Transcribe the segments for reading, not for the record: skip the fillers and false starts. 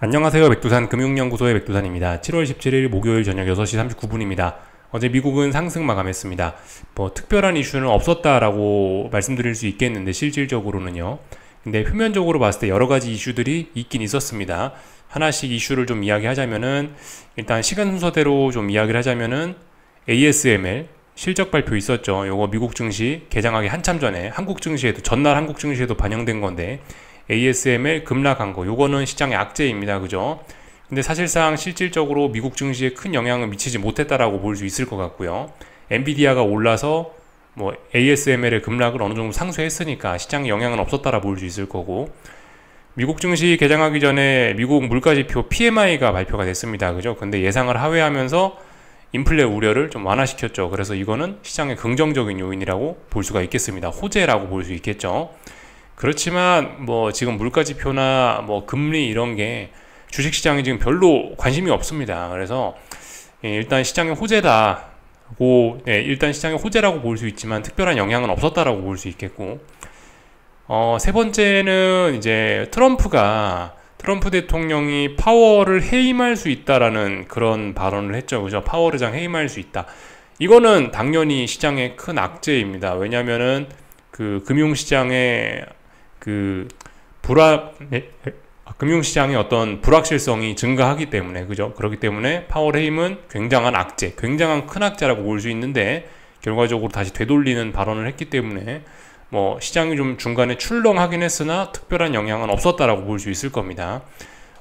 안녕하세요. 백두산 금융연구소의 백두산입니다. 7월 17일 목요일 저녁 6시 39분입니다. 어제 미국은 상승 마감했습니다. 특별한 이슈는 없었다라고 말씀드릴 수 있겠는데 실질적으로는요. 근데 표면적으로 봤을 때 여러 가지 이슈들이 있긴 있었습니다. 하나씩 이슈를 좀 이야기하자면은 일단 시간 순서대로 좀 이야기를 하자면은 ASML 실적 발표 있었죠. 요거 미국 증시 개장하기 한참 전에 한국 증시에도 전날 한국 증시에도 반영된 건데 ASML 급락한 거 요거는 시장의 악재입니다. 그죠? 근데 사실상 실질적으로 미국 증시에 큰 영향을 미치지 못했다라고 볼 수 있을 것 같고요. 엔비디아가 올라서 ASML의 급락을 어느 정도 상쇄했으니까 시장에 영향은 없었다라 볼 수 있을 거고, 미국 증시 개장하기 전에 미국 물가지표 PMI가 발표가 됐습니다. 그죠? 근데 예상을 하회하면서 인플레 우려를 좀 완화시켰죠. 그래서 이거는 시장의 긍정적인 요인이라고 볼 수가 있겠습니다. 호재라고 볼 수 있겠죠. 그렇지만 지금 물가지표나 금리 이런 게 주식시장이 지금 별로 관심이 없습니다. 그래서 일단 시장의 호재다고, 일단 시장의 호재라고 볼 수 있지만 특별한 영향은 없었다라고 볼 수 있겠고, 세 번째는 이제 트럼프 대통령이 파월을 해임할 수 있다라는 그런 발언을 했죠. 그죠? 파월 의장 해임할 수 있다. 이거는 당연히 시장의 큰 악재입니다. 왜냐면은 금융시장의 금융시장의 어떤 불확실성이 증가하기 때문에, 그죠? 그렇기 때문에 파월 해임은 굉장한 악재, 굉장한 큰 악재라고 볼 수 있는데, 결과적으로 다시 되돌리는 발언을 했기 때문에 시장이 좀 중간에 출렁하긴 했으나 특별한 영향은 없었다라고 볼 수 있을 겁니다.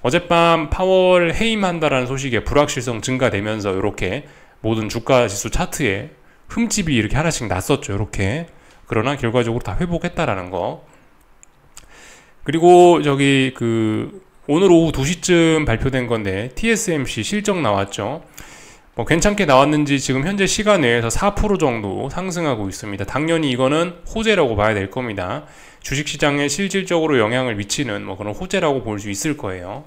어젯밤 파월 해임한다라는 소식에 불확실성 증가되면서 이렇게 모든 주가 지수 차트에 흠집이 이렇게 하나씩 났었죠. 이렇게. 그러나 결과적으로 다 회복했다라는 거. 그리고 오늘 오후 2시쯤 발표된 건데 TSMC 실적 나왔죠. 괜찮게 나왔는지 지금 현재 시간 내에서 4% 정도 상승하고 있습니다. 당연히 이거는 호재라고 봐야 될 겁니다. 주식시장에 실질적으로 영향을 미치는 그런 호재라고 볼 수 있을 거예요.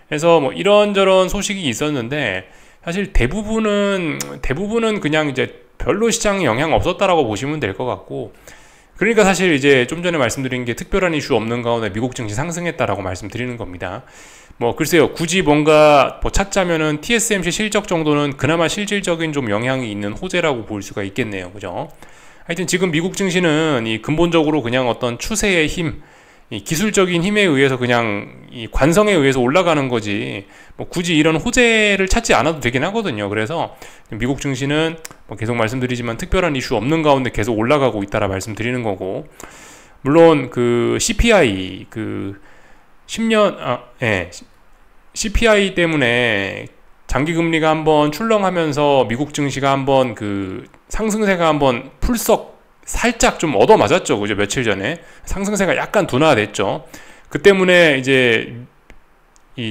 그래서 이런저런 소식이 있었는데 사실 대부분은 그냥 이제 별로 시장에 영향 없었다라고 보시면 될 것 같고, 그러니까 사실 이제 좀 전에 말씀드린 게 특별한 이슈 없는 가운데 미국 증시 상승했다라고 말씀드리는 겁니다. 글쎄요, 굳이 뭔가 찾자면은 TSMC 실적 정도는 그나마 실질적인 좀 영향이 있는 호재라고 볼 수가 있겠네요. 그죠? 하여튼 지금 미국 증시는 이 근본적으로 그냥 어떤 추세의 힘, 이 기술적인 힘에 의해서 그냥 이 관성에 의해서 올라가는 거지 굳이 이런 호재를 찾지 않아도 되긴 하거든요. 그래서 미국 증시는 계속 말씀드리지만 특별한 이슈 없는 가운데 계속 올라가고 있다라 말씀드리는 거고, 물론 CPI 10년 CPI 때문에 장기 금리가 한번 출렁하면서 미국 증시가 한번 상승세가 한번 풀썩 살짝 좀 얻어맞았죠. 그죠? 며칠 전에 상승세가 약간 둔화됐죠. 그 때문에 이제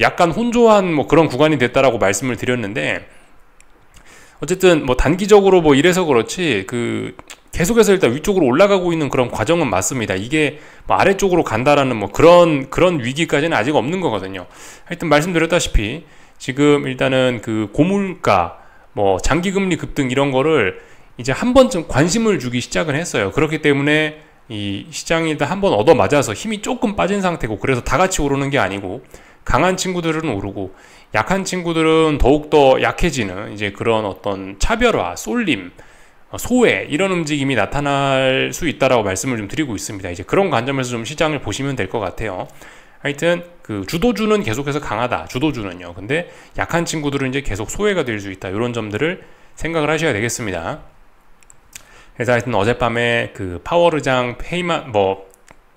약간 혼조한 그런 구간이 됐다라고 말씀을 드렸는데, 어쨌든 단기적으로 이래서 그렇지 계속해서 일단 위쪽으로 올라가고 있는 그런 과정은 맞습니다. 이게 아래쪽으로 간다라는 그런 위기까지는 아직 없는 거거든요. 하여튼 말씀드렸다시피 지금 일단은 고물가 장기금리 급등 이런 거를 이제 한 번쯤 관심을 주기 시작을 했어요. 그렇기 때문에 이 시장이 일단 한 번 얻어맞아서 힘이 조금 빠진 상태고, 그래서 다 같이 오르는 게 아니고 강한 친구들은 오르고 약한 친구들은 더욱더 약해지는 이제 그런 어떤 차별화, 쏠림, 소외 이런 움직임이 나타날 수 있다라고 말씀을 좀 드리고 있습니다. 이제 그런 관점에서 좀 시장을 보시면 될 것 같아요. 하여튼 주도주는 계속해서 강하다. 주도주는요. 근데 약한 친구들은 이제 계속 소외가 될 수 있다. 이런 점들을 생각을 하셔야 되겠습니다. 그래서 하여튼 어젯밤에 파월 의장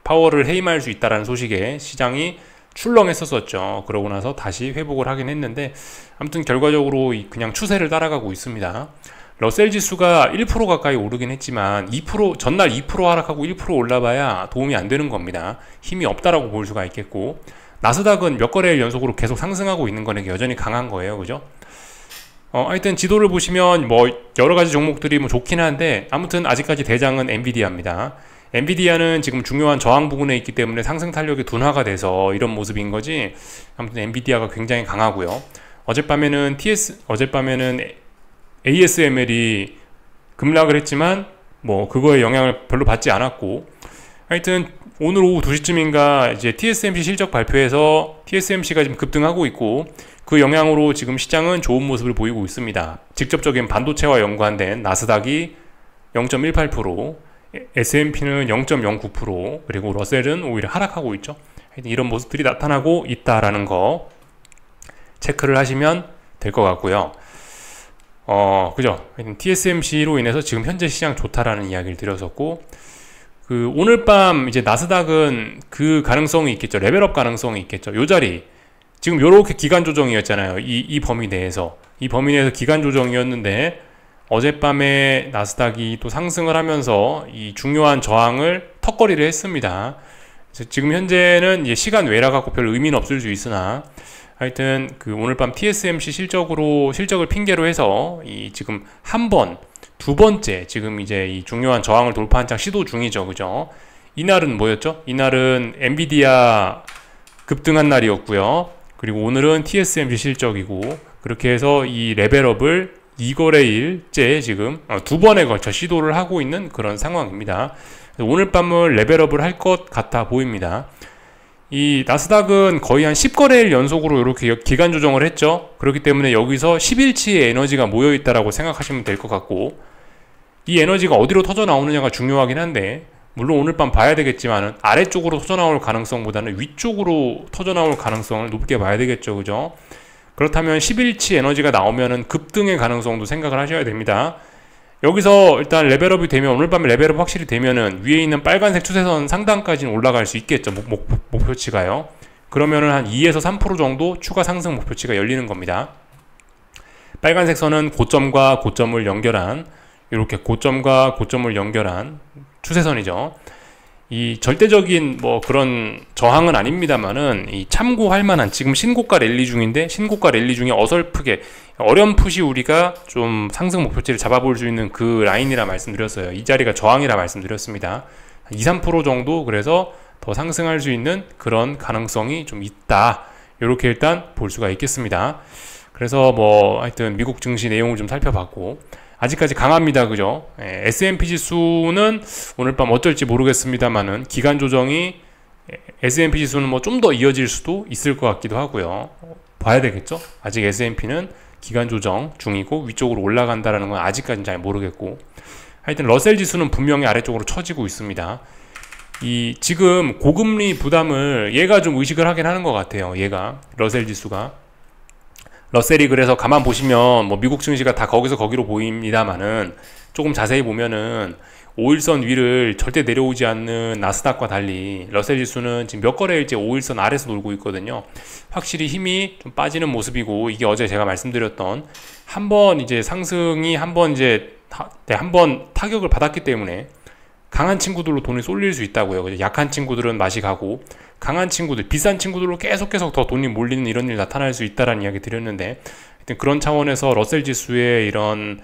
파월을 해임할 수 있다라는 소식에 시장이 출렁했었죠. 그러고 나서 다시 회복을 하긴 했는데, 아무튼 결과적으로 그냥 추세를 따라가고 있습니다. 러셀 지수가 1% 가까이 오르긴 했지만 전날 2% 하락하고 1% 올라봐야 도움이 안 되는 겁니다. 힘이 없다라고 볼 수가 있겠고, 나스닥은 몇 거래일 연속으로 계속 상승하고 있는 거는 여전히 강한 거예요. 그죠? 하여튼 지도를 보시면 여러 가지 종목들이 좋긴 한데, 아무튼 아직까지 대장은 엔비디아입니다. 엔비디아는 지금 중요한 저항 부근에 있기 때문에 상승 탄력이 둔화가 돼서 이런 모습인 거지, 아무튼 엔비디아가 굉장히 강하고요. 어젯밤에는 ASML이 급락을 했지만 그거에 영향을 별로 받지 않았고, 하여튼 오늘 오후 2시쯤인가 이제 TSMC 실적 발표에서 TSMC가 지금 급등하고 있고 그 영향으로 지금 시장은 좋은 모습을 보이고 있습니다. 직접적인 반도체와 연관된 나스닥이 0.18%, S&P는 0.09%, 그리고 러셀은 오히려 하락하고 있죠. 이런 모습들이 나타나고 있다라는 거 체크를 하시면 될 것 같고요. 그죠? TSMC로 인해서 지금 현재 시장 좋다라는 이야기를 드렸었고, 오늘 밤 이제 나스닥은 그 가능성이 있겠죠. 레벨업 가능성이 있겠죠. 요 자리. 지금 요렇게 기간 조정이었잖아요. 이 범위 내에서. 이 범위 내에서 기간 조정이었는데, 어젯밤에 나스닥이 또 상승을 하면서 이 중요한 저항을 턱걸이를 했습니다. 그래서 지금 현재는 이제 시간 외라 갖고 별 의미는 없을 수 있으나, 하여튼 오늘 밤 TSMC 실적을 핑계로 해서 지금 두 번째 지금 이제 이 중요한 저항을 돌파한 장 시도 중이죠. 그죠? 이날은 뭐였죠? 이날은 엔비디아 급등한 날이었고요. 그리고 오늘은 TSMC 실적이고, 그렇게 해서 이 레벨업을 2거래일째 지금 2번에 걸쳐 시도를 하고 있는 그런 상황입니다. 오늘 밤은 레벨업을 할 것 같아 보입니다. 이 나스닥은 거의 한 10거래일 연속으로 이렇게 기간 조정을 했죠. 그렇기 때문에 여기서 10일치의 에너지가 모여있다라고 생각하시면 될 것 같고, 이 에너지가 어디로 터져 나오느냐가 중요하긴 한데, 물론 오늘 밤 봐야 되겠지만 아래쪽으로 터져 나올 가능성보다는 위쪽으로 터져 나올 가능성을 높게 봐야 되겠죠. 그죠? 그렇다면 10일치 에너지가 나오면은 급등의 가능성도 생각을 하셔야 됩니다. 여기서 일단 레벨업이 되면, 오늘 밤에 레벨업 확실히 되면은 위에 있는 빨간색 추세선 상단까지는 올라갈 수 있겠죠. 목표치가요. 그러면은 한 2에서 3% 정도 추가 상승 목표치가 열리는 겁니다. 빨간색 선은 고점과 고점을 연결한, 이렇게 고점과 고점을 연결한 추세선이죠. 이 절대적인 그런 저항은 아닙니다만은 이 참고할 만한, 지금 신고가 랠리 중인데, 신고가 랠리 중에 어설프게 어렴풋이 우리가 좀 상승 목표치를 잡아볼 수 있는 그 라인이라 말씀드렸어요. 이 자리가 저항이라 말씀드렸습니다. 2, 3% 정도 그래서 더 상승할 수 있는 그런 가능성이 좀 있다. 이렇게 일단 볼 수가 있겠습니다. 그래서 하여튼 미국 증시 내용을 좀 살펴봤고, 아직까지 강합니다. 그죠? S&P 지수는 오늘 밤 어쩔지 모르겠습니다만은 기간 조정이 S&P 지수는 좀 더 이어질 수도 있을 것 같기도 하고요. 봐야 되겠죠? 아직 S&P는 기간 조정 중이고 위쪽으로 올라간다라는 건 아직까지는 잘 모르겠고, 하여튼 러셀 지수는 분명히 아래쪽으로 처지고 있습니다. 지금 고금리 부담을 얘가 좀 의식을 하긴 하는 것 같아요. 얘가 러셀 지수가. 러셀이 그래서 가만 보시면 미국 증시가 다 거기서 거기로 보입니다만은, 조금 자세히 보면은 5일선 위를 절대 내려오지 않는 나스닥과 달리 러셀 지수는 지금 몇 거래일째 5일선 아래서 놀고 있거든요. 확실히 힘이 좀 빠지는 모습이고, 이게 어제 제가 말씀드렸던 한번 이제 상승이 한번 타격을 받았기 때문에 강한 친구들로 돈이 쏠릴 수 있다고요. 약한 친구들은 맛이 가고, 강한 친구들, 비싼 친구들로 계속 더 돈이 몰리는 이런 일이 나타날 수 있다라는 이야기 드렸는데, 하여튼 그런 차원에서 러셀 지수의 이런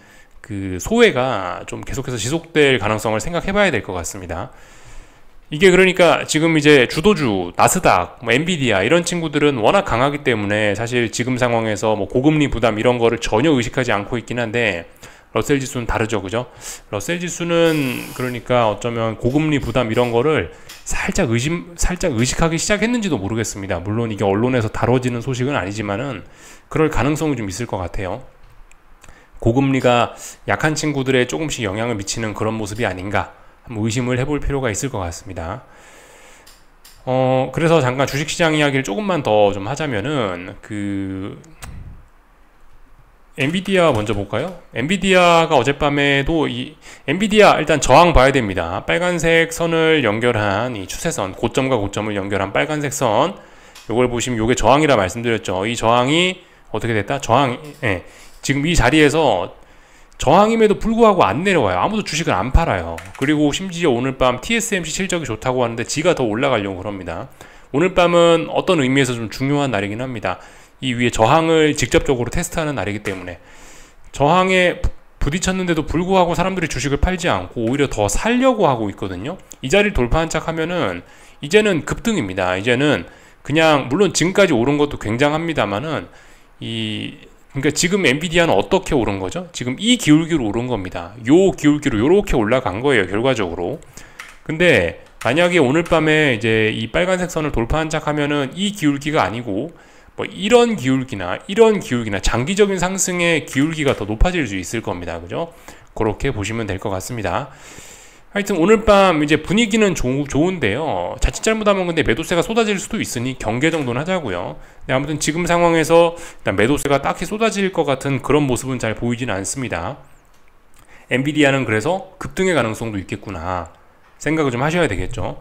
소외가 좀 계속해서 지속될 가능성을 생각해 봐야 될 것 같습니다. 이게 그러니까 지금 이제 주도주, 나스닥, 엔비디아 이런 친구들은 워낙 강하기 때문에 사실 지금 상황에서 고금리 부담 이런 거를 전혀 의식하지 않고 있긴 한데, 러셀 지수는 다르죠. 그죠? 러셀 지수는 그러니까 어쩌면 고금리 부담 이런 거를 살짝 의식하기 시작했는지도 모르겠습니다. 물론 이게 언론에서 다뤄지는 소식은 아니지만은 그럴 가능성이 좀 있을 것 같아요. 고금리가 약한 친구들에 조금씩 영향을 미치는 그런 모습이 아닌가 한번 의심을 해볼 필요가 있을 것 같습니다. 그래서 잠깐 주식시장 이야기를 조금만 더 좀 하자면은 엔비디아 먼저 볼까요? 엔비디아가 어젯밤에도 엔비디아 일단 저항 봐야 됩니다. 빨간색 선을 연결한 이 추세선, 고점과 고점을 연결한 빨간색 선, 요걸 보시면 요게 저항이라 말씀드렸죠. 이 저항이 어떻게 됐다? 지금 이 자리에서 저항임에도 불구하고 안 내려와요. 아무도 주식을 안 팔아요. 그리고 심지어 오늘 밤 TSMC 실적이 좋다고 하는데 지가 더 올라가려고 그럽니다. 오늘 밤은 어떤 의미에서 좀 중요한 날이긴 합니다. 이 위에 저항을 직접적으로 테스트하는 날이기 때문에, 저항에 부딪혔는데도 불구하고 사람들이 주식을 팔지 않고 오히려 더 살려고 하고 있거든요. 이 자리를 돌파한 척 하면은 이제는 급등입니다. 이제는 그냥, 물론 지금까지 오른 것도 굉장합니다만은 그러니까 지금 엔비디아는 어떻게 오른 거죠? 지금 이 기울기로 오른 겁니다. 요 기울기로 요렇게 올라간 거예요, 결과적으로. 근데 만약에 오늘 밤에 이제 이 빨간색 선을 돌파한 척 하면은 이 기울기가 아니고 뭐 이런 기울기나 장기적인 상승의 기울기가 더 높아질 수 있을 겁니다. 그죠? 그렇게 보시면 될 것 같습니다. 하여튼 오늘 밤 이제 분위기는 좋은데요. 자칫 잘못하면 근데 매도세가 쏟아질 수도 있으니 경계 정도는 하자고요. 근데 아무튼 지금 상황에서 일단 매도세가 딱히 쏟아질 것 같은 그런 모습은 잘 보이지는 않습니다. 엔비디아는 그래서 급등의 가능성도 있겠구나 생각을 좀 하셔야 되겠죠.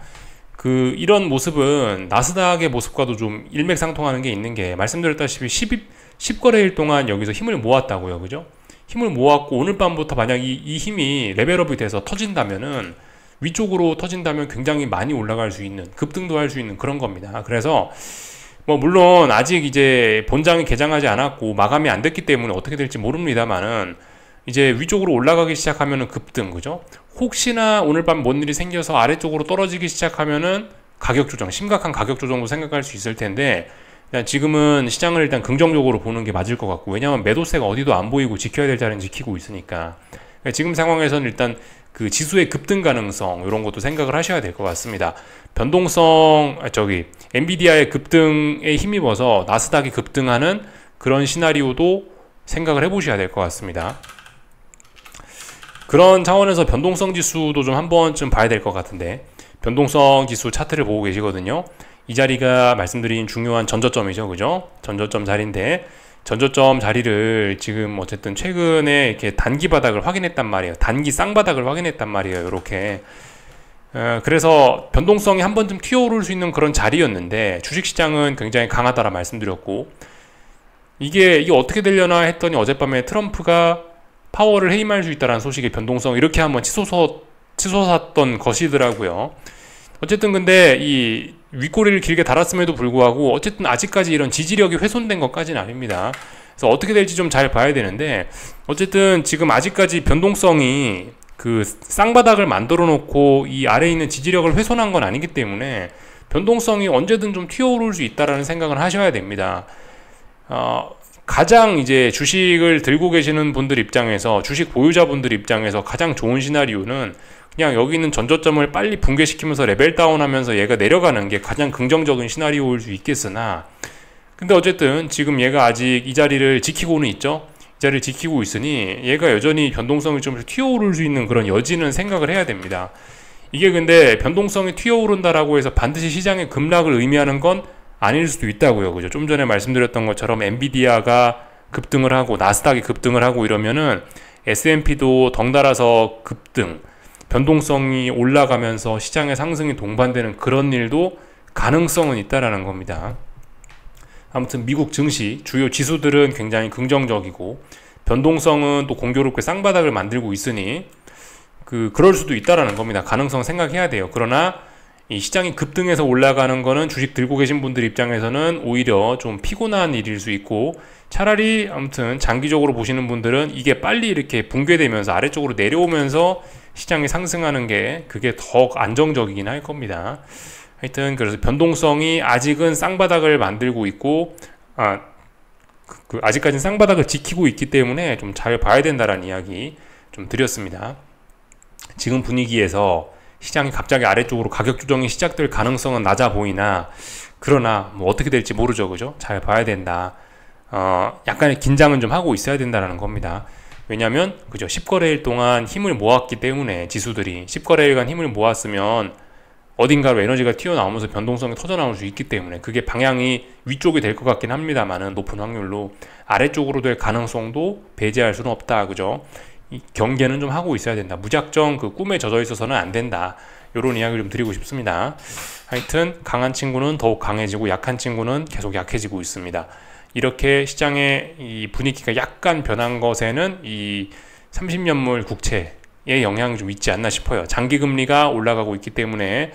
이런 모습은 나스닥의 모습과도 좀 일맥상통하는 게 있는 게, 말씀드렸다시피 10거래일 동안 여기서 힘을 모았다고요. 그죠? 힘을 모았고 오늘 밤부터 만약 이 힘이 레벨업이 돼서 터진다면은, 위쪽으로 터진다면 굉장히 많이 올라갈 수 있는, 급등도 할 수 있는 그런 겁니다. 그래서 뭐 물론 아직 이제 본장이 개장하지 않았고 마감이 안 됐기 때문에 어떻게 될지 모릅니다만은, 이제 위쪽으로 올라가기 시작하면은 급등, 그죠? 혹시나 오늘 밤 뭔 일이 생겨서 아래쪽으로 떨어지기 시작하면은 가격 조정, 심각한 가격 조정도 생각할 수 있을 텐데, 지금은 시장을 일단 긍정적으로 보는 게 맞을 것 같고, 왜냐하면 매도세가 어디도 안 보이고 지켜야 될 자리는 지키고 있으니까. 지금 상황에서는 일단 그 지수의 급등 가능성 이런 것도 생각을 하셔야 될 것 같습니다. 변동성, 엔비디아의 급등에 힘입어서 나스닥이 급등하는 그런 시나리오도 생각을 해보셔야 될 것 같습니다. 그런 차원에서 변동성 지수도 좀 한 번쯤 봐야 될 것 같은데, 변동성 지수 차트를 보고 계시거든요. 이 자리가 말씀드린 중요한 전저점이죠. 그죠? 전저점 자리인데, 전저점 자리를 지금 어쨌든 최근에 이렇게 단기 바닥을 확인했단 말이에요. 단기 쌍바닥을 확인했단 말이에요. 이렇게. 그래서 변동성이 한 번쯤 튀어오를 수 있는 그런 자리였는데, 주식시장은 굉장히 강하다라 말씀드렸고, 이게 어떻게 되려나 했더니 어젯밤에 트럼프가 파월을 해임할 수 있다는 소식의 변동성 이렇게 한번 치솟았던 것이더라고요. 어쨌든 근데 이 윗꼬리를 길게 달았음에도 불구하고 어쨌든 아직까지 이런 지지력이 훼손된 것까지는 아닙니다. 그래서 어떻게 될지 좀 잘 봐야 되는데, 어쨌든 지금 아직까지 변동성이 그 쌍바닥을 만들어 놓고 이 아래에 있는 지지력을 훼손한 건 아니기 때문에 변동성이 언제든 좀 튀어오를 수 있다라는 생각을 하셔야 됩니다. 가장 이제 주식을 들고 계시는 분들 입장에서, 주식 보유자분들 입장에서 가장 좋은 시나리오는 그냥 여기 있는 전저점을 빨리 붕괴시키면서 레벨 다운하면서 얘가 내려가는 게 가장 긍정적인 시나리오일 수 있겠으나, 근데 어쨌든 지금 얘가 아직 이 자리를 지키고는 있죠. 이 자리를 지키고 있으니 얘가 여전히 변동성이 좀 튀어오를 수 있는 그런 여지는 생각을 해야 됩니다. 이게 근데 변동성이 튀어오른다라고 해서 반드시 시장의 급락을 의미하는 건 아닐 수도 있다고요. 그죠? 좀 전에 말씀드렸던 것처럼 엔비디아가 급등을 하고 나스닥이 급등을 하고 이러면은 S&P도 덩달아서 급등, 변동성이 올라가면서 시장의 상승이 동반되는 그런 일도 가능성은 있다라는 겁니다. 아무튼 미국 증시 주요 지수들은 굉장히 긍정적이고, 변동성은 또 공교롭게 쌍바닥을 만들고 있으니 그럴 수도 있다라는 겁니다. 가능성 생각해야 돼요. 그러나 이 시장이 급등해서 올라가는 거는 주식 들고 계신 분들 입장에서는 오히려 좀 피곤한 일일 수 있고, 차라리 아무튼 장기적으로 보시는 분들은 이게 빨리 이렇게 붕괴되면서 아래쪽으로 내려오면서 시장이 상승하는 게 그게 더 안정적이긴 할 겁니다. 하여튼 그래서 변동성이 아직은 쌍바닥을 만들고 있고, 아직까지는 쌍바닥을 지키고 있기 때문에 좀 잘 봐야 된다라는 이야기 좀 드렸습니다. 지금 분위기에서 시장이 갑자기 아래쪽으로 가격 조정이 시작될 가능성은 낮아 보이나, 그러나 뭐 어떻게 될지 모르죠. 그죠? 잘 봐야 된다. 약간의 긴장은 좀 하고 있어야 된다는 겁니다. 왜냐면 그죠? 10거래일 동안 힘을 모았기 때문에, 지수들이 10거래일간 힘을 모았으면 어딘가로 에너지가 튀어나오면서 변동성이 터져나올 수 있기 때문에, 그게 방향이 위쪽이 될 것 같긴 합니다만은 높은 확률로 아래쪽으로 될 가능성도 배제할 수는 없다. 그죠? 이 경계는 좀 하고 있어야 된다. 무작정 그 꿈에 젖어 있어서는 안 된다. 요런 이야기를 좀 드리고 싶습니다. 하여튼 강한 친구는 더욱 강해지고 약한 친구는 계속 약해지고 있습니다. 이렇게 시장의 이 분위기가 약간 변한 것에는 이 30년물 국채의 영향이 좀 있지 않나 싶어요. 장기금리가 올라가고 있기 때문에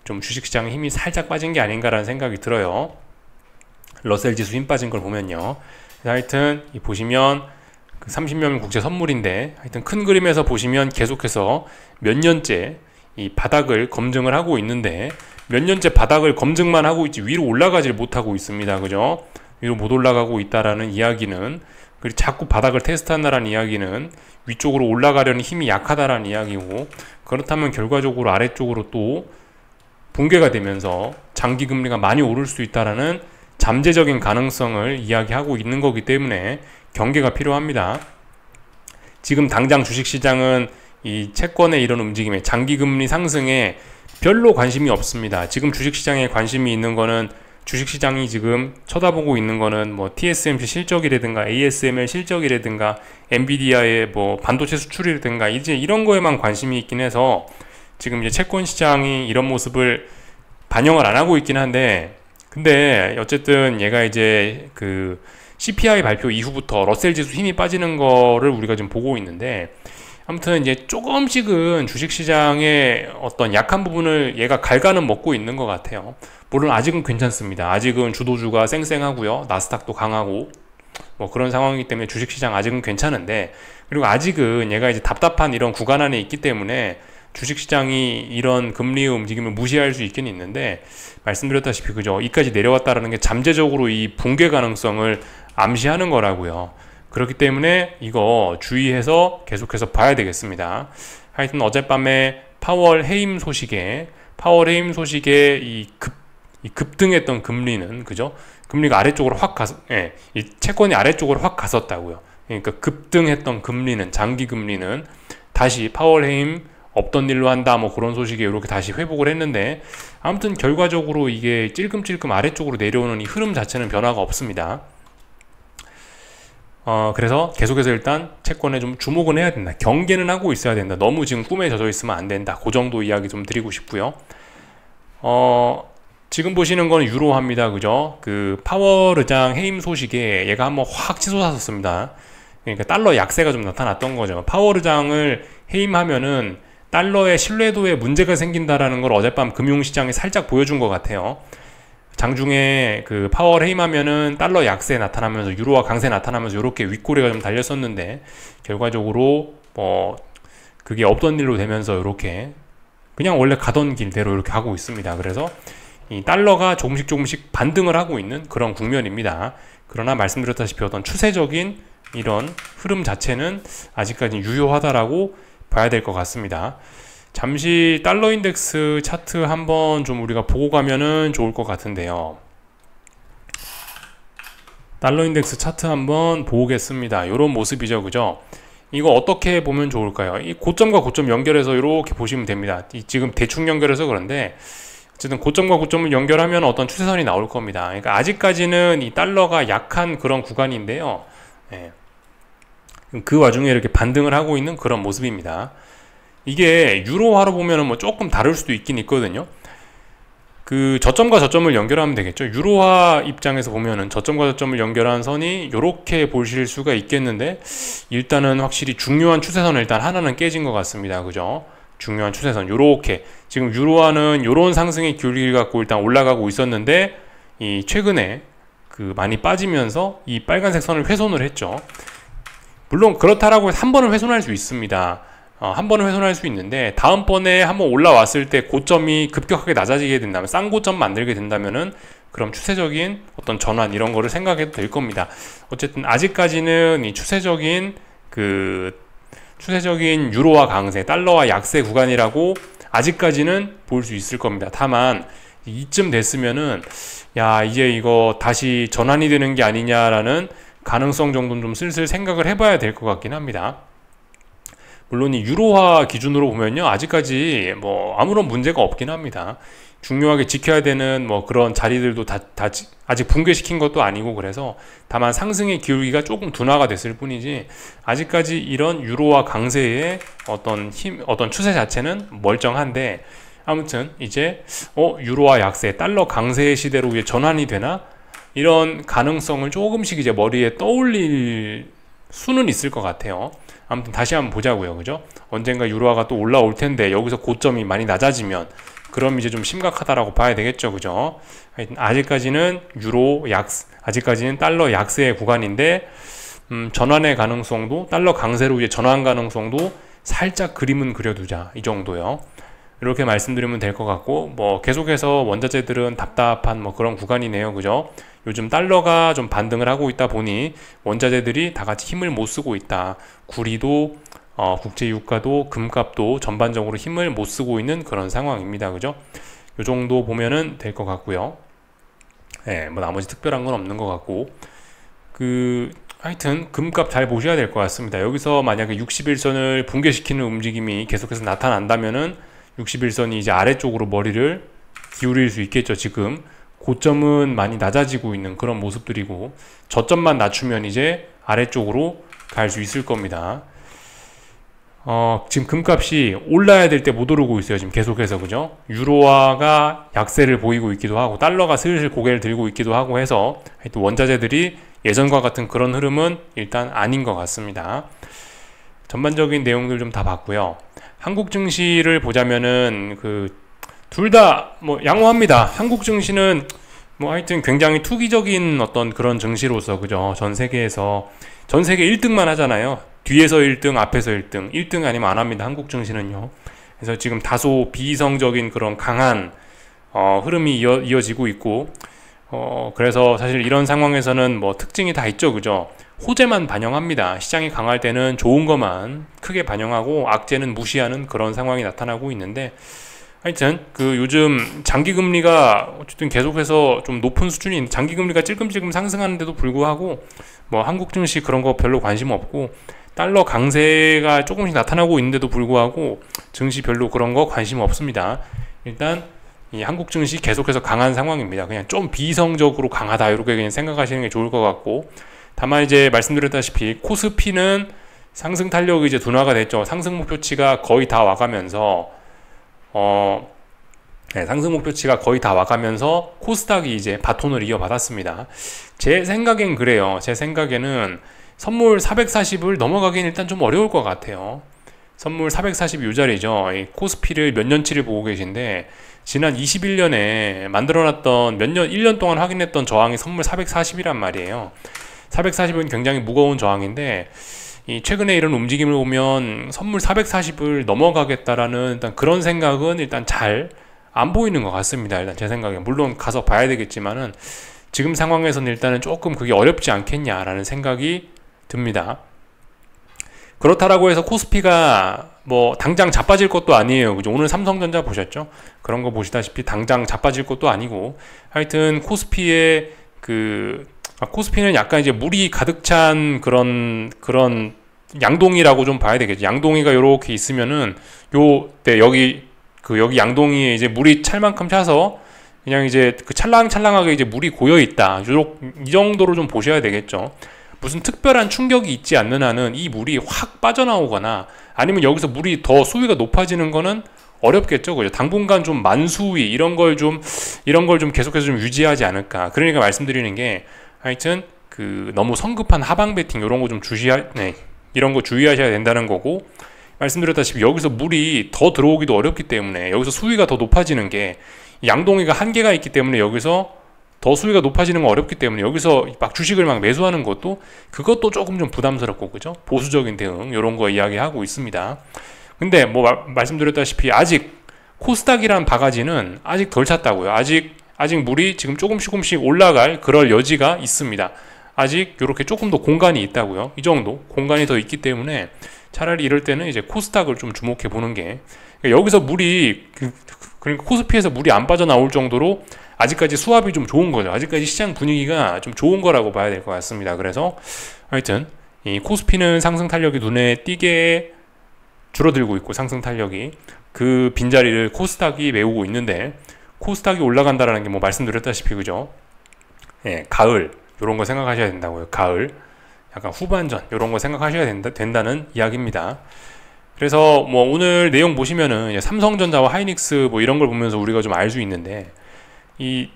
좀 주식시장의 힘이 살짝 빠진 게 아닌가라는 생각이 들어요. 러셀 지수 힘 빠진 걸 보면요. 하여튼 보시면 30년 국제 선물인데, 하여튼 큰 그림에서 보시면 계속해서 몇 년째 이 바닥을 검증을 하고 있는데, 몇 년째 바닥을 검증만 하고 있지 위로 올라가질 못하고 있습니다. 그죠? 위로 못 올라가고 있다라는 이야기는, 그리고 자꾸 바닥을 테스트한다라는 이야기는 위쪽으로 올라가려는 힘이 약하다라는 이야기고, 그렇다면 결과적으로 아래쪽으로 또 붕괴가 되면서 장기 금리가 많이 오를 수 있다라는 잠재적인 가능성을 이야기하고 있는 거기 때문에 경계가 필요합니다. 지금 당장 주식시장은 이 채권의 이런 움직임에 장기금리 상승에 별로 관심이 없습니다. 지금 주식시장에 관심이 있는 거는 주식시장이 지금 쳐다보고 있는 거는 뭐 TSMC 실적이라든가 ASML 실적이라든가 엔비디아의 뭐 반도체 수출이라든가 이제 이런 거에만 관심이 있긴 해서 지금 이제 채권 시장이 이런 모습을 반영을 안 하고 있긴 한데, 근데 어쨌든 얘가 이제 그 CPI 발표 이후부터 러셀 지수 힘이 빠지는 거를 우리가 지금 보고 있는데, 아무튼 이제 조금씩은 주식시장의 어떤 약한 부분을 얘가 갈가는 먹고 있는 것 같아요. 물론 아직은 괜찮습니다. 아직은 주도주가 쌩쌩하고요, 나스닥도 강하고 뭐 그런 상황이기 때문에 주식시장 아직은 괜찮은데, 그리고 아직은 얘가 이제 답답한 이런 구간 안에 있기 때문에 주식시장이 이런 금리의 움직임을 무시할 수 있긴 있는데, 말씀드렸다시피 그죠, 이까지 내려왔다라는 게 잠재적으로 이 붕괴 가능성을 암시하는 거라고요. 그렇기 때문에 이거 주의해서 계속해서 봐야 되겠습니다. 하여튼 어젯밤에 파월 해임 소식에 이 급등했던 금리는 그죠, 금리가 아래쪽으로 확 가서, 예, 이 채권이 아래쪽으로 확 갔었다고요. 그러니까 급등했던 금리는, 장기 금리는 다시 파월 해임 없던 일로 한다 뭐 그런 소식에 이렇게 다시 회복을 했는데, 아무튼 결과적으로 이게 찔끔찔끔 아래쪽으로 내려오는 이 흐름 자체는 변화가 없습니다. 그래서 계속해서 일단 채권에 좀 주목은 해야 된다. 경계는 하고 있어야 된다. 너무 지금 꿈에 젖어 있으면 안 된다. 그 정도 이야기 좀 드리고 싶고요. 지금 보시는 건 유로화입니다. 그죠? 그 파월 의장 해임 소식에 얘가 한번 확 치솟았었습니다. 그러니까 달러 약세가 좀 나타났던 거죠. 파월 의장을 해임하면은 달러의 신뢰도에 문제가 생긴다라는 걸 어젯밤 금융시장이 살짝 보여준 것 같아요. 장중에 그 파월 해임하면은 달러 약세 나타나면서 유로화 강세 나타나면서 이렇게 윗꼬리가 좀 달렸었는데, 결과적으로 뭐 그게 없던 일로 되면서 이렇게 그냥 원래 가던 길대로 이렇게 하고 있습니다. 그래서 이 달러가 조금씩 반등을 하고 있는 그런 국면입니다. 그러나 말씀드렸다시피 어떤 추세적인 이런 흐름 자체는 아직까지 유효하다라고 봐야 될 것 같습니다. 잠시 달러 인덱스 차트 한번 좀 우리가 보고 가면은 좋을 것 같은데요. 달러 인덱스 차트 한번 보겠습니다. 이런 모습이죠, 그죠? 이거 어떻게 보면 좋을까요? 이 고점과 고점 연결해서 이렇게 보시면 됩니다. 지금 대충 연결해서 그런데 어쨌든 고점과 고점을 연결하면 어떤 추세선이 나올 겁니다. 그러니까 아직까지는 이 달러가 약한 그런 구간인데요. 예. 그 와중에 이렇게 반등을 하고 있는 그런 모습입니다. 이게 유로화로 보면은 뭐 조금 다를 수도 있긴 있거든요. 그 저점과 저점을 연결하면 되겠죠. 유로화 입장에서 보면은 저점과 저점을 연결한 선이 이렇게 보실 수가 있겠는데, 일단은 확실히 중요한 추세선을 일단 하나는 깨진 것 같습니다. 그죠? 중요한 추세선 요렇게 지금 유로화는 요런 상승의 기울기를 갖고 일단 올라가고 있었는데, 이 최근에 그 많이 빠지면서 이 빨간색 선을 훼손을 했죠. 물론 그렇다라고 해서 한 번은 훼손할 수 있습니다. 한 번은 훼손할 수 있는데, 다음번에 한번 올라왔을 때 고점이 급격하게 낮아지게 된다면, 싼 고점 만들게 된다면은 그럼 추세적인 어떤 전환 이런 거를 생각해도 될 겁니다. 어쨌든 아직까지는 이 추세적인 유로화 강세, 달러와 약세 구간이라고 아직까지는 볼 수 있을 겁니다. 다만 이쯤 됐으면은 야, 이제 이거 다시 전환이 되는 게 아니냐라는 가능성 정도는 좀 슬슬 생각을 해봐야 될 것 같긴 합니다. 물론 이 유로화 기준으로 보면요, 아직까지 뭐 아무런 문제가 없긴 합니다. 중요하게 지켜야 되는 뭐 그런 자리들도 다 아직 붕괴시킨 것도 아니고, 그래서 다만 상승의 기울기가 조금 둔화가 됐을 뿐이지 아직까지 이런 유로화 강세의 어떤 추세 자체는 멀쩡한데, 아무튼 이제 유로화 약세, 달러 강세의 시대로 이제 전환이 되나, 이런 가능성을 조금씩 이제 머리에 떠올릴 수는 있을 것 같아요. 아무튼 다시 한번 보자고요, 그죠? 언젠가 유로화가 또 올라올 텐데 여기서 고점이 많이 낮아지면 그럼 이제 좀 심각하다라고 봐야 되겠죠, 그죠? 아직까지는 아직까지는 달러 약세의 구간인데, 전환의 가능성도, 달러 강세로 이제 전환 가능성도 살짝 그림은 그려두자, 이 정도요. 이렇게 말씀드리면 될 것 같고, 뭐 계속해서 원자재들은 답답한 뭐 그런 구간이네요, 그죠? 요즘 달러가 좀 반등을 하고 있다 보니 원자재들이 다 같이 힘을 못 쓰고 있다. 구리도 국제 유가도 금값도 전반적으로 힘을 못 쓰고 있는 그런 상황입니다, 그죠? 요 정도 보면은 될 것 같고요. 예, 뭐 나머지 특별한 건 없는 것 같고, 하여튼 금값 잘 보셔야 될 것 같습니다. 여기서 만약에 61선을 붕괴시키는 움직임이 계속해서 나타난다면은 61선이 이제 아래쪽으로 머리를 기울일 수 있겠죠. 지금 고점은 많이 낮아지고 있는 그런 모습들이고, 저점만 낮추면 이제 아래쪽으로 갈 수 있을 겁니다. 지금 금값이 올라야 될 때 못 오르고 있어요. 지금 계속해서, 그죠? 유로화가 약세를 보이고 있기도 하고, 달러가 슬슬 고개를 들고 있기도 하고 해서, 하여튼 원자재들이 예전과 같은 그런 흐름은 일단 아닌 것 같습니다. 전반적인 내용들 좀 다 봤고요. 한국 증시를 보자면은 둘 다 뭐 양호합니다. 한국 증시는 뭐 하여튼 굉장히 투기적인 어떤 그런 증시로서, 그죠? 전 세계 1등만 하잖아요. 뒤에서 1등, 앞에서 1등. 1등 아니면 안 합니다. 한국 증시는요. 그래서 지금 다소 비이성적인 그런 강한 흐름이 이어지고 있고, 그래서 사실 이런 상황에서는 뭐 특징이 다 있죠, 그죠? 호재만 반영합니다. 시장이 강할 때는 좋은 것만 크게 반영하고 악재는 무시하는 그런 상황이 나타나고 있는데, 하여튼 요즘 장기금리가 어쨌든 계속해서 좀 높은 수준인, 장기금리가 찔끔찔끔 상승하는데도 불구하고 뭐 한국 증시 그런 거 별로 관심 없고, 달러 강세가 조금씩 나타나고 있는데도 불구하고 증시 별로 그런 거 관심 없습니다. 일단 이 한국 증시 계속해서 강한 상황입니다. 그냥 좀 비이성적으로 강하다, 이렇게 그냥 생각하시는 게 좋을 것 같고, 다만 이제 말씀드렸다시피 코스피는 상승 탄력이 이제 둔화가 됐죠. 상승 목표치가 거의 다 와가면서 상승 목표치가 거의 다 와가면서 코스닥이 이제 바톤을 이어받았습니다. 제 생각엔 그래요. 제 생각에는 선물 440을 넘어가기는 일단 좀 어려울 것 같아요. 선물 440 요 자리죠. 이 코스피를 몇 년치를 보고 계신데, 지난 21년에 만들어놨던 1년 동안 확인했던 저항이 선물 440이란 말이에요. 440은 굉장히 무거운 저항인데, 최근에 이런 움직임을 보면 선물 440을 넘어가겠다라는 일단 그런 생각은 일단 잘 안 보이는 것 같습니다. 일단 제 생각에, 물론 가서 봐야 되겠지만은 지금 상황에서는 일단은 조금 그게 어렵지 않겠냐라는 생각이 듭니다. 그렇다라고 해서 코스피가 뭐 당장 자빠질 것도 아니에요. 그죠? 오늘 삼성전자 보셨죠? 그런 거 보시다시피 당장 자빠질 것도 아니고, 하여튼 코스피의 코스피는 약간 이제 물이 가득 찬 그런 양동이라고 좀 봐야 되겠죠. 양동이가 요렇게 있으면은 여기 양동이에 이제 물이 찰 만큼 차서 그냥 이제 찰랑찰랑하게 이제 물이 고여 있다. 이 정도로 좀 보셔야 되겠죠. 무슨 특별한 충격이 있지 않는 한은 이 물이 확 빠져나오거나 아니면 여기서 물이 더 수위가 높아지는 거는 어렵겠죠. 그죠? 당분간 좀 만수위 이런 걸 좀 계속해서 좀 유지하지 않을까. 그러니까 말씀드리는 게, 하여튼 너무 성급한 하방 베팅 이런 거 좀 이런 거 주의하셔야 된다는 거고, 말씀드렸다시피 여기서 물이 더 들어오기도 어렵기 때문에, 여기서 수위가 더 높아지는 게, 양동이가 한계가 있기 때문에 여기서 더 수위가 높아지는 건 어렵기 때문에 여기서 막 주식을 막 매수하는 그것도 조금 좀 부담스럽고, 그죠? 보수적인 대응 이런 거 이야기하고 있습니다. 근데 뭐 말씀드렸다시피 아직 코스닥이란 바가지는 아직 덜 찼다고요. 아직 물이 지금 조금씩 올라갈 그럴 여지가 있습니다. 아직 이렇게 조금 더 공간이 있다고요. 이 정도 공간이 더 있기 때문에 차라리 이럴 때는 이제 코스닥을 좀 주목해 보는 게, 그러니까 여기서 물이 그러니까 코스피에서 물이 안 빠져나올 정도로 아직까지 수압이 좀 좋은 거죠. 아직까지 시장 분위기가 좀 좋은 거라고 봐야 될 것 같습니다. 그래서 하여튼 이 코스피는 상승 탄력이 눈에 띄게 줄어들고 있고, 상승 탄력이 그 빈자리를 코스닥이 메우고 있는데, 코스닥이 올라간다라는 게 뭐 말씀드렸다시피, 그죠? 가을 이런 거 생각하셔야 된다고요. 가을 약간 후반전 이런 거 생각하셔야 된다는 이야기입니다. 그래서 뭐 오늘 내용 보시면은 삼성전자와 하이닉스 뭐 이런 걸 보면서 우리가 좀 알 수 있는데, 이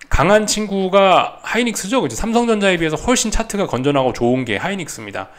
강한 친구가 하이닉스죠. 그죠? 삼성전자에 비해서 훨씬 차트가 건전하고 좋은 게 하이닉스입니다.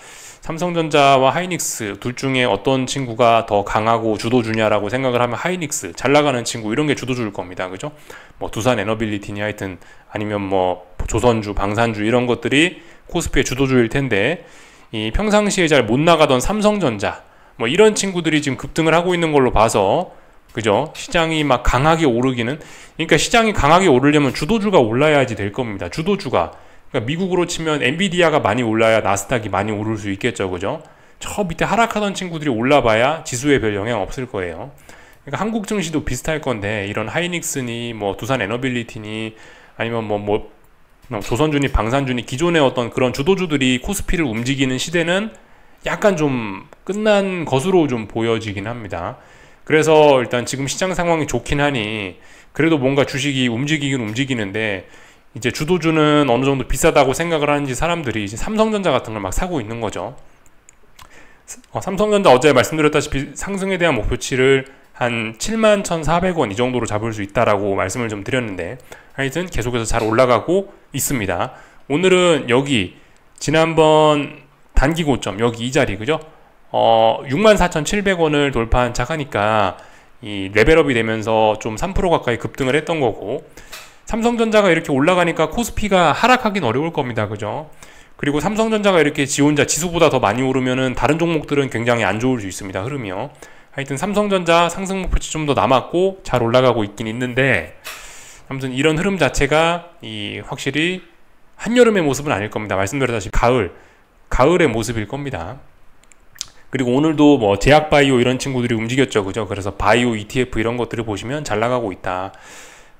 삼성전자와 하이닉스 둘 중에 어떤 친구가 더 강하고 주도주냐라고 생각을 하면 하이닉스, 잘 나가는 친구 이런 게 주도주일 겁니다. 그죠? 뭐 두산 에너빌리티니 하여튼 아니면 뭐 조선주, 방산주 이런 것들이 코스피의 주도주일 텐데, 이 평상시에 잘 못 나가던 삼성전자 뭐 이런 친구들이 지금 급등을 하고 있는 걸로 봐서, 그죠? 시장이 막 강하게 오르기는, 그러니까 시장이 강하게 오르려면 주도주가 올라야지 될 겁니다. 주도주가, 그러니까 미국으로 치면 엔비디아가 많이 올라야 나스닥이 많이 오를 수 있겠죠. 그죠? 저 밑에 하락하던 친구들이 올라봐야 지수에 별 영향 없을 거예요. 그러니까 한국 증시도 비슷할 건데 이런 하이닉스니 뭐 두산 에너빌리티니 아니면 뭐 조선주니 방산주니 기존의 어떤 그런 주도주들이 코스피를 움직이는 시대는 약간 좀 끝난 것으로 좀 보여지긴 합니다. 그래서 일단 지금 시장 상황이 좋긴 하니 그래도 뭔가 주식이 움직이긴 움직이는데 이제 주도주는 어느 정도 비싸다고 생각을 하는지 사람들이 이제 삼성전자 같은 걸 막 사고 있는 거죠. 삼성전자 어제 말씀드렸다시피 상승에 대한 목표치를 한 71,400원 이 정도로 잡을 수 있다라고 말씀을 좀 드렸는데 하여튼 계속해서 잘 올라가고 있습니다. 오늘은 여기 지난번 단기 고점 여기 이 자리 그죠? 64,700원을 돌파한 착하니까 이 레벨업이 되면서 좀 3% 가까이 급등을 했던 거고 삼성전자가 이렇게 올라가니까 코스피가 하락하긴 어려울 겁니다. 그죠? 그리고 삼성전자가 이렇게 지 혼자 지수보다 더 많이 오르면은 다른 종목들은 굉장히 안 좋을 수 있습니다. 흐름이요. 하여튼 삼성전자 상승 목표치 좀 더 남았고 잘 올라가고 있긴 있는데 아무튼 이런 흐름 자체가 확실히 한여름의 모습은 아닐 겁니다. 말씀드렸다시피 가을의 모습일 겁니다. 그리고 오늘도 뭐 제약바이오 이런 친구들이 움직였죠. 그죠? 그래서 바이오 ETF 이런 것들을 보시면 잘 나가고 있다.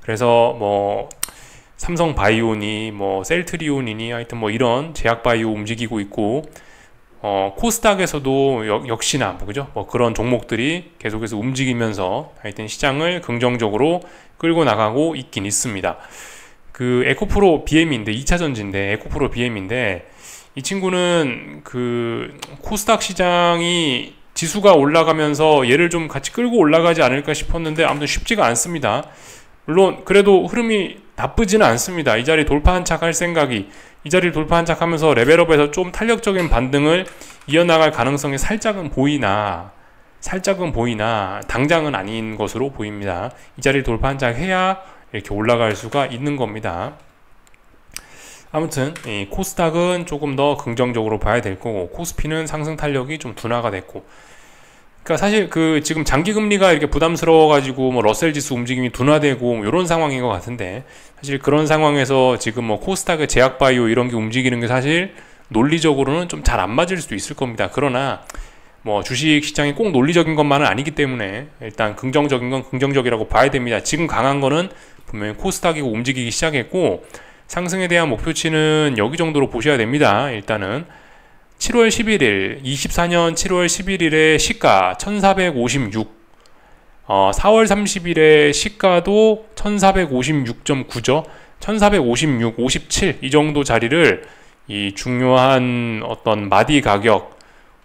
그래서 뭐 삼성바이오니 뭐 셀트리온이니 하여튼 뭐 이런 제약바이오 움직이고 있고 코스닥에서도 역시나 그죠? 뭐 그런 종목들이 계속해서 움직이면서 하여튼 시장을 긍정적으로 끌고 나가고 있긴 있습니다. 그 에코프로 BM인데 2차 전지인데 에코프로 BM인데 이 친구는 그 코스닥 시장이 지수가 올라가면서 얘를 좀 같이 끌고 올라가지 않을까 싶었는데 아무튼 쉽지가 않습니다. 물론 그래도 흐름이 나쁘지는 않습니다. 이 자리 돌파한 척 할 생각이 이 자리를 돌파한 척 하면서 레벨업에서 좀 탄력적인 반등을 이어나갈 가능성이 살짝은 보이나 당장은 아닌 것으로 보입니다. 이 자리를 돌파한 척 해야 이렇게 올라갈 수가 있는 겁니다. 아무튼 이 코스닥은 조금 더 긍정적으로 봐야 될 거고 코스피는 상승 탄력이 좀 둔화가 됐고 그러니까 사실 그 지금 장기 금리가 이렇게 부담스러워 가지고 뭐 러셀 지수 움직임이 둔화되고 뭐 이런 상황인 것 같은데 사실 그런 상황에서 지금 뭐 코스닥의 제약바이오 이런 게 움직이는 게 사실 논리적으로는 좀 잘 안 맞을 수도 있을 겁니다. 그러나 뭐 주식 시장이 꼭 논리적인 것만은 아니기 때문에 일단 긍정적인 건 긍정적이라고 봐야 됩니다. 지금 강한 거는 분명히 코스닥이고 움직이기 시작했고 상승에 대한 목표치는 여기 정도로 보셔야 됩니다. 일단은 7월 11일 24년 7월 11일에 시가 1456 4월 30일에 시가도 1456.9죠 1456, 57 이 정도 자리를 이 중요한 어떤 마디 가격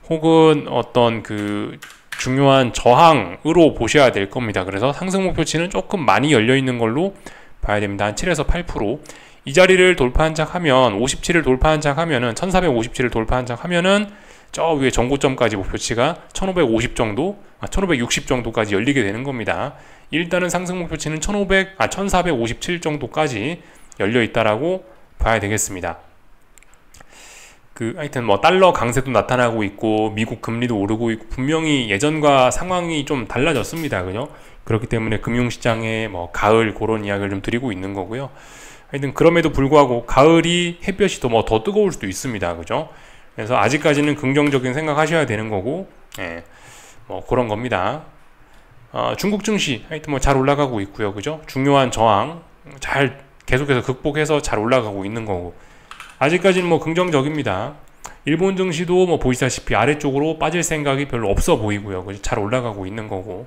혹은 어떤 그 중요한 저항으로 보셔야 될 겁니다. 그래서 상승 목표치는 조금 많이 열려 있는 걸로 봐야 됩니다. 한 7에서 8%. 이 자리를 돌파한 척 하면 57을 돌파한 척 하면은 1457을 돌파한 척 하면은 저 위에 전고점까지 목표치가 1550 정도 1560 정도까지 열리게 되는 겁니다. 일단은 상승 목표치는 1457 정도까지 열려 있다라고 봐야 되겠습니다. 하여튼 뭐 달러 강세도 나타나고 있고 미국 금리도 오르고 있고 분명히 예전과 상황이 좀 달라졌습니다. 그죠? 그렇기 때문에 금융시장에 뭐 가을 그런 이야기를 좀 드리고 있는 거고요. 하여튼 그럼에도 불구하고 가을이 햇볕이 더 뜨거울 수도 있습니다. 그죠? 그래서 아직까지는 긍정적인 생각하셔야 되는 거고, 뭐 그런 겁니다. 중국 증시 하여튼 뭐 잘 올라가고 있고요. 그죠? 중요한 저항 잘 계속해서 극복해서 잘 올라가고 있는 거고, 아직까지는 뭐 긍정적입니다. 일본 증시도 뭐 보시다시피 아래쪽으로 빠질 생각이 별로 없어 보이고요. 그죠? 잘 올라가고 있는 거고.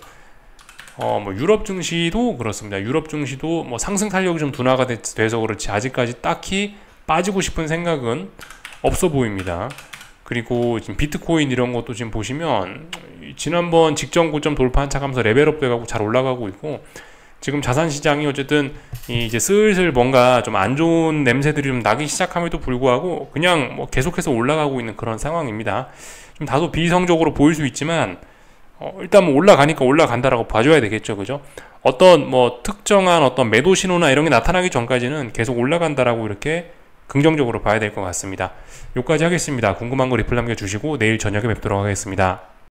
뭐 유럽 증시도 그렇습니다. 유럽 증시도 뭐 상승 탄력이 좀 둔화가 돼서 그렇지 아직까지 딱히 빠지고 싶은 생각은 없어 보입니다. 그리고 지금 비트코인 이런 것도 지금 보시면 지난번 직전 고점 돌파한 척하면서 레벨업 돼가고 잘 올라가고 있고 지금 자산 시장이 어쨌든 이제 슬슬 뭔가 좀 안 좋은 냄새들이 좀 나기 시작함에도 불구하고 그냥 뭐 계속해서 올라가고 있는 그런 상황입니다. 좀 다소 비이성적으로 보일 수 있지만 일단 뭐 올라가니까 올라간다라고 봐줘야 되겠죠. 그죠? 어떤 뭐 특정한 어떤 매도 신호나 이런 게 나타나기 전까지는 계속 올라간다라고 이렇게 긍정적으로 봐야 될 것 같습니다. 여기까지 하겠습니다. 궁금한 거 리플 남겨주시고 내일 저녁에 뵙도록 하겠습니다.